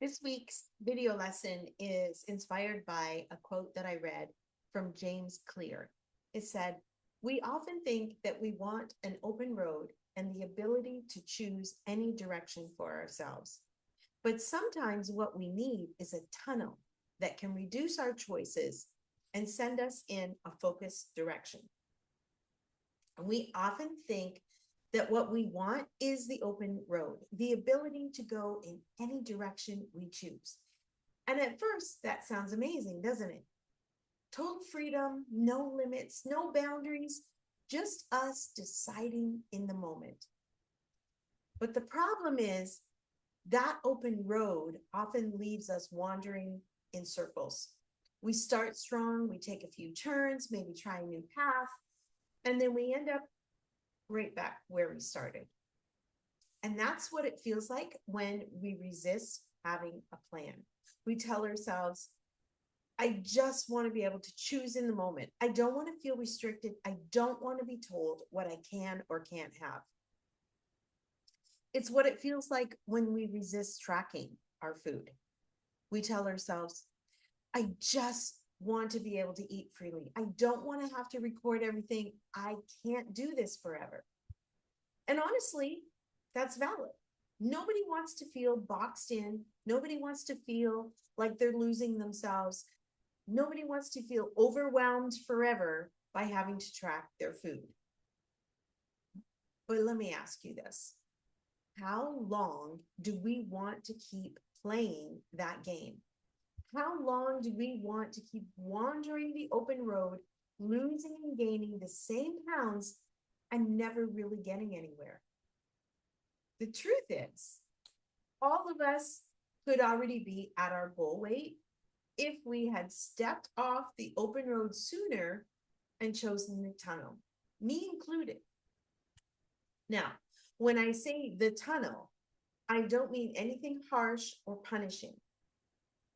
This week's video lesson is inspired by a quote that I read from James Clear. It said, "We often think that we want an open road and the ability to choose any direction for ourselves. But sometimes what we need is a tunnel that can reduce our choices and send us in a focused direction." And we often think that what we want is the open road, the ability to go in any direction we choose. And at first, that sounds amazing, doesn't it? Total freedom, no limits, no boundaries, just us deciding in the moment. But the problem is that open road often leaves us wandering in circles. We start strong, we take a few turns, maybe try a new path, and then we end up right back where we started. And that's what it feels like when we resist having a plan. We tell ourselves, I just want to be able to choose in the moment. I don't want to feel restricted. I don't want to be told what I can or can't have. It's what it feels like when we resist tracking our food. We tell ourselves, I just want to be able to eat freely. I don't want to have to record everything. I can't do this forever. And honestly, that's valid. Nobody wants to feel boxed in. Nobody wants to feel like they're losing themselves. Nobody wants to feel overwhelmed forever by having to track their food. But let me ask you this. How long do we want to keep playing that game? How long do we want to keep wandering the open road, losing and gaining the same pounds and never really getting anywhere? The truth is, all of us could already be at our goal weight if we had stepped off the open road sooner and chosen the tunnel, me included. Now, when I say the tunnel, I don't mean anything harsh or punishing.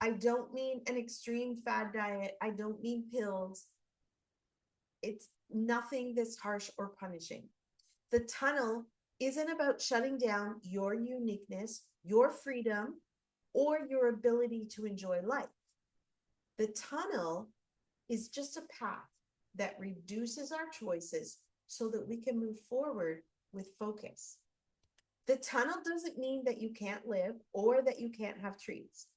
I don't mean an extreme fad diet. I don't mean pills. It's nothing that's harsh or punishing. The tunnel isn't about shutting down your uniqueness, your freedom, or your ability to enjoy life. The tunnel is just a path that reduces our choices so that we can move forward with focus. The tunnel doesn't mean that you can't live or that you can't have treats.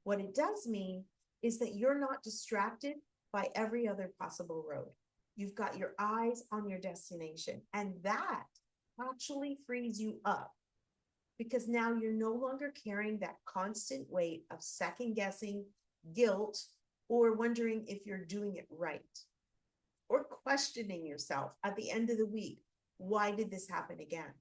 What it does mean is that you're not distracted by every other possible road. You've got your eyes on your destination, and that actually frees you up because now you're no longer carrying that constant weight of second guessing, guilt, or wondering if you're doing it right, or questioning yourself at the end of the week. Why did this happen again?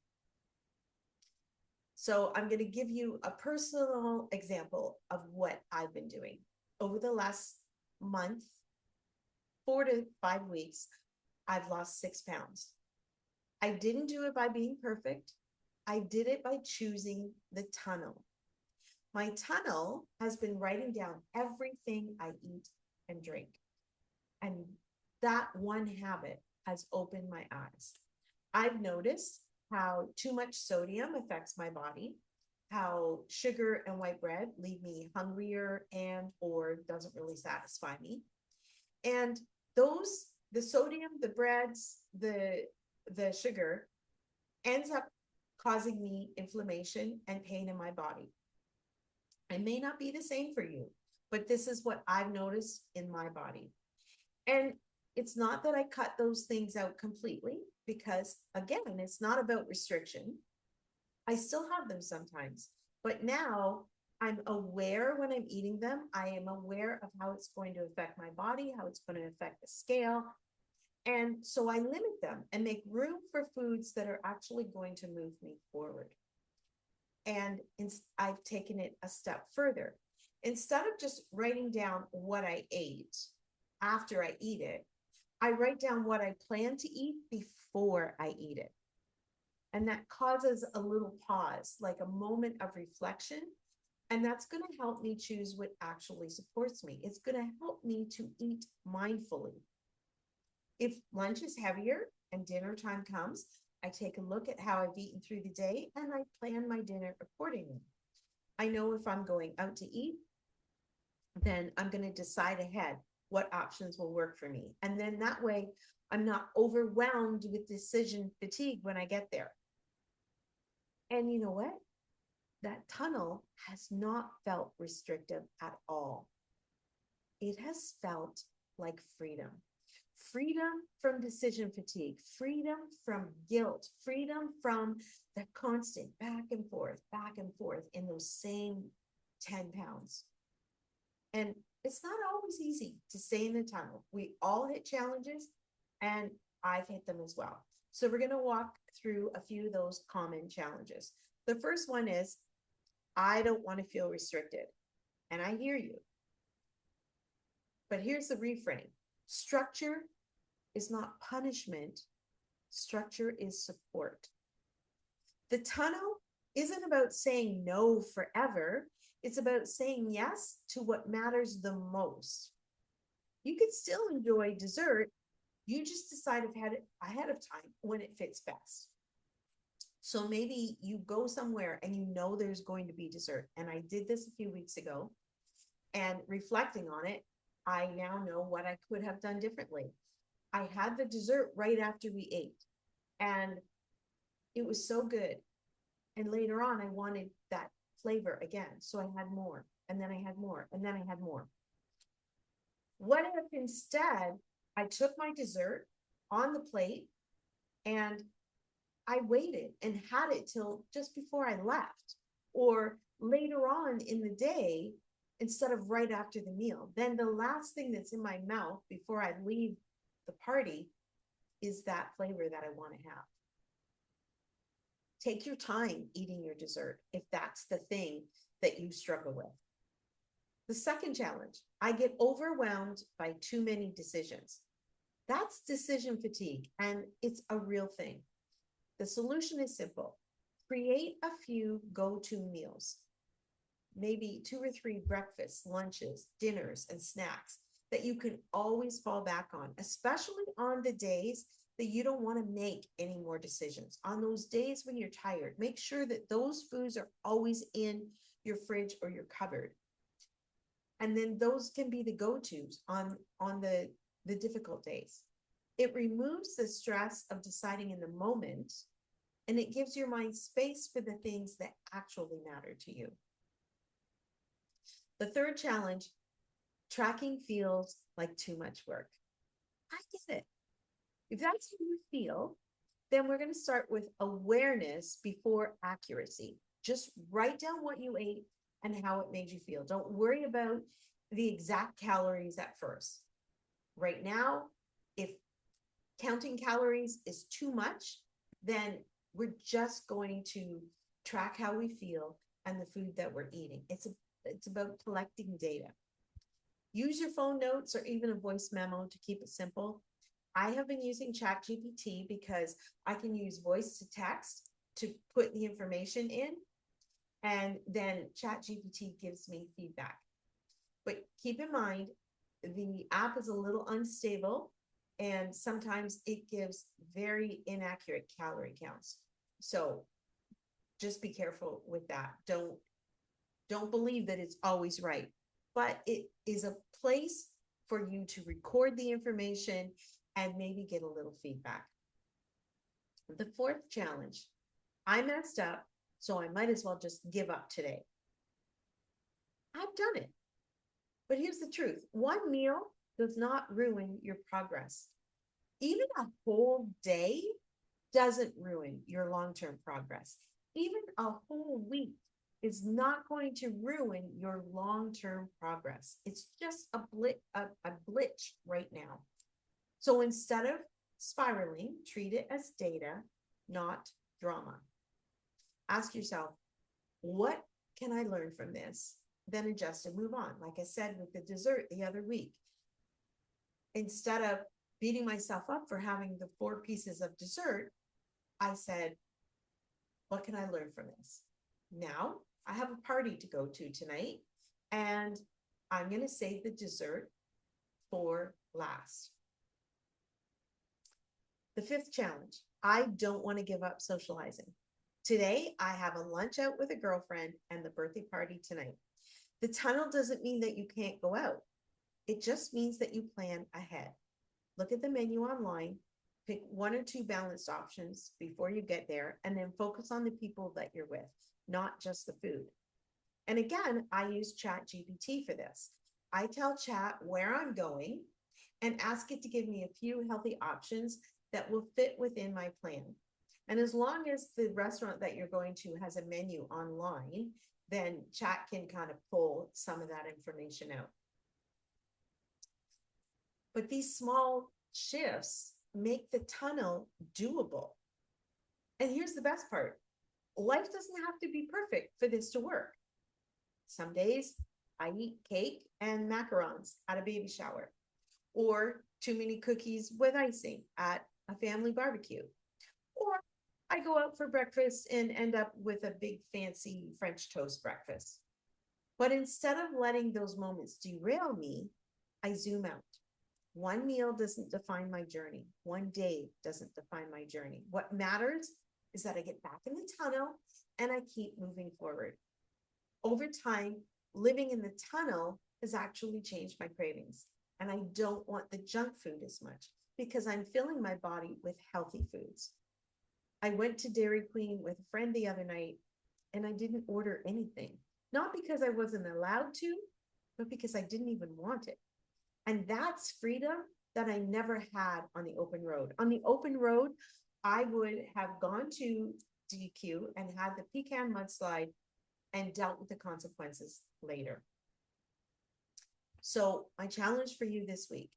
So I'm going to give you a personal example of what I've been doing over the last month, 4 to 5 weeks. I've lost 6 pounds. I didn't do it by being perfect. I did it by choosing the tunnel. My tunnel has been writing down everything I eat and drink. And that one habit has opened my eyes. I've noticed how too much sodium affects my body, how sugar and white bread leave me hungrier and or doesn't really satisfy me. And those the sodium, the breads, the sugar ends up causing me inflammation and pain in my body. It may not be the same for you, but this is what I've noticed in my body. And it's not that I cut those things out completely, because again, it's not about restriction. I still have them sometimes, but now I'm aware when I'm eating them. I am aware of how it's going to affect my body, how it's going to affect the scale. And so I limit them and make room for foods that are actually going to move me forward. And I've taken it a step further. Instead of just writing down what I ate after I eat it, I write down what I plan to eat before I eat it. And that causes a little pause, like a moment of reflection. And that's going to help me choose what actually supports me. It's going to help me to eat mindfully. If lunch is heavier and dinner time comes, I take a look at how I've eaten through the day and I plan my dinner accordingly. I know if I'm going out to eat, then I'm going to decide ahead what options will work for me. And then that way, I'm not overwhelmed with decision fatigue when I get there. And you know what? That tunnel has not felt restrictive at all. It has felt like freedom. Freedom from decision fatigue, freedom from guilt, freedom from the constant back and forth in those same 10 pounds. And it's not always easy to stay in the tunnel. We all hit challenges, and I've hit them as well. So we're going to walk through a few of those common challenges. The first one is, I don't want to feel restricted. And I hear you. But here's the reframe. Structure is not punishment. Structure is support. The tunnel isn't about saying no forever. It's about saying yes to what matters the most. You could still enjoy dessert. You just decide ahead of time when it fits best. So maybe you go somewhere and you know there's going to be dessert. And I did this a few weeks ago, and reflecting on it, I now know what I could have done differently. I had the dessert right after we ate, and it was so good. And later on, I wanted that flavor again. So I had more, and then I had more, and then I had more. What if instead I took my dessert on the plate and I waited and had it till just before I left, or later on in the day instead of right after the meal? Then the last thing that's in my mouth before I leave the party is that flavor that I want to have. Take your time eating your dessert if that's the thing that you struggle with. The second challenge, I get overwhelmed by too many decisions. That's decision fatigue, and it's a real thing. The solution is simple. Create a few go-to meals, maybe 2 or 3 breakfasts, lunches, dinners, and snacks that you can always fall back on, especially on the days that you don't want to make any more decisions. On those days when you're tired, make sure that those foods are always in your fridge or your cupboard. And then those can be the go-tos on the difficult days. It removes the stress of deciding in the moment, and it gives your mind space for the things that actually matter to you. The third challenge, tracking feels like too much work. I get it. If that's how you feel, then we're going to start with awareness before accuracy. Just write down what you ate and how it made you feel. Don't worry about the exact calories at first. Right now, if counting calories is too much, then we're just going to track how we feel and the food that we're eating. It's about collecting data. Use your phone notes or even a voice memo to keep it simple. I have been using ChatGPT because I can use voice to text to put the information in, and then ChatGPT gives me feedback. But keep in mind, the app is a little unstable, and sometimes it gives very inaccurate calorie counts. So just be careful with that. Don't believe that it's always right, but it is a place for you to record the information and maybe get a little feedback. The fourth challenge, I messed up, so I might as well just give up today. I've done it. But here's the truth. One meal does not ruin your progress. Even a whole day doesn't ruin your long-term progress. Even a whole week is not going to ruin your long-term progress. It's just a glitch right now. So instead of spiraling, treat it as data, not drama. Ask yourself, what can I learn from this? Then adjust and move on. Like I said with the dessert the other week, instead of beating myself up for having the 4 pieces of dessert, I said, what can I learn from this? Now I have a party to go to tonight, and I'm going to save the dessert for last. The fifth challenge, I don't want to give up socializing. Today, I have a lunch out with a girlfriend and the birthday party tonight. The tunnel doesn't mean that you can't go out. It just means that you plan ahead. Look at the menu online, pick one or two balanced options before you get there, and then focus on the people that you're with, not just the food. And again, I use Chat GPT for this. I tell Chat where I'm going and ask it to give me a few healthy options that will fit within my plan. And as long as the restaurant that you're going to has a menu online, then Chat can kind of pull some of that information out. But these small shifts make the tunnel doable. And here's the best part. Life doesn't have to be perfect for this to work. Some days I eat cake and macarons at a baby shower, or too many cookies with icing at a family barbecue, or I go out for breakfast and end up with a big fancy French toast breakfast. But instead of letting those moments derail me, I zoom out. One meal doesn't define my journey. One day doesn't define my journey. What matters is that I get back in the tunnel and I keep moving forward. Over time, living in the tunnel has actually changed my cravings. And I don't want the junk food as much because I'm filling my body with healthy foods. I went to Dairy Queen with a friend the other night and I didn't order anything. Not because I wasn't allowed to, but because I didn't even want it. And that's freedom that I never had on the open road. On the open road, I would have gone to DQ and had the pecan mudslide and dealt with the consequences later. So my challenge for you this week,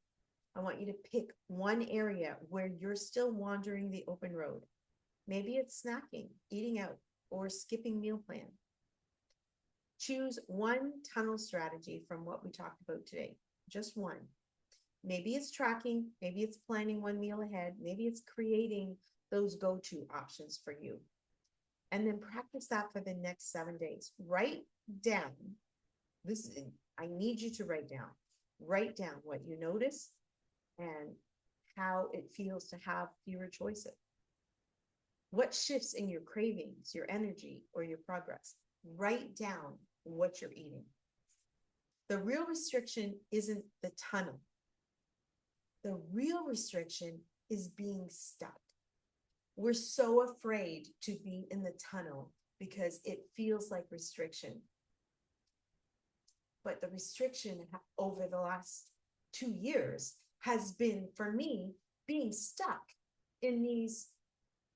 I want you to pick one area where you're still wandering the open road. Maybe it's snacking, eating out, or skipping meal plan. Choose one tunnel strategy from what we talked about today, just one. Maybe it's tracking, maybe it's planning one meal ahead, maybe it's creating those go-to options for you. And then practice that for the next 7 days. Write down, I need you to write down what you notice and how it feels to have fewer choices. What shifts in your cravings, your energy, or your progress? Write down what you're eating. The real restriction isn't the tunnel. The real restriction is being stuck. We're so afraid to be in the tunnel because it feels like restriction. But the restriction over the last 2 years has been, for me, being stuck in these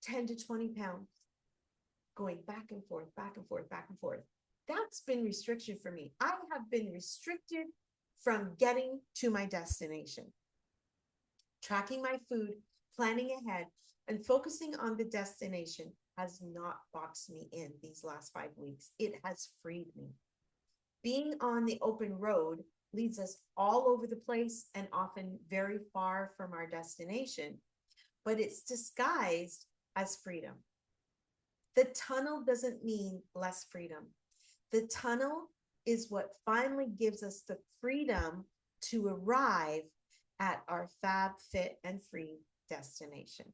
10 to 20 pounds, going back and forth, back and forth, back and forth. That's been restriction for me. I have been restricted from getting to my destination. Tracking my food, planning ahead, and focusing on the destination has not boxed me in these last 5 weeks. It has freed me. Being on the open road leads us all over the place and often very far from our destination, but it's disguised as freedom. The tunnel doesn't mean less freedom. The tunnel is what finally gives us the freedom to arrive at our fab, fit, and free destination.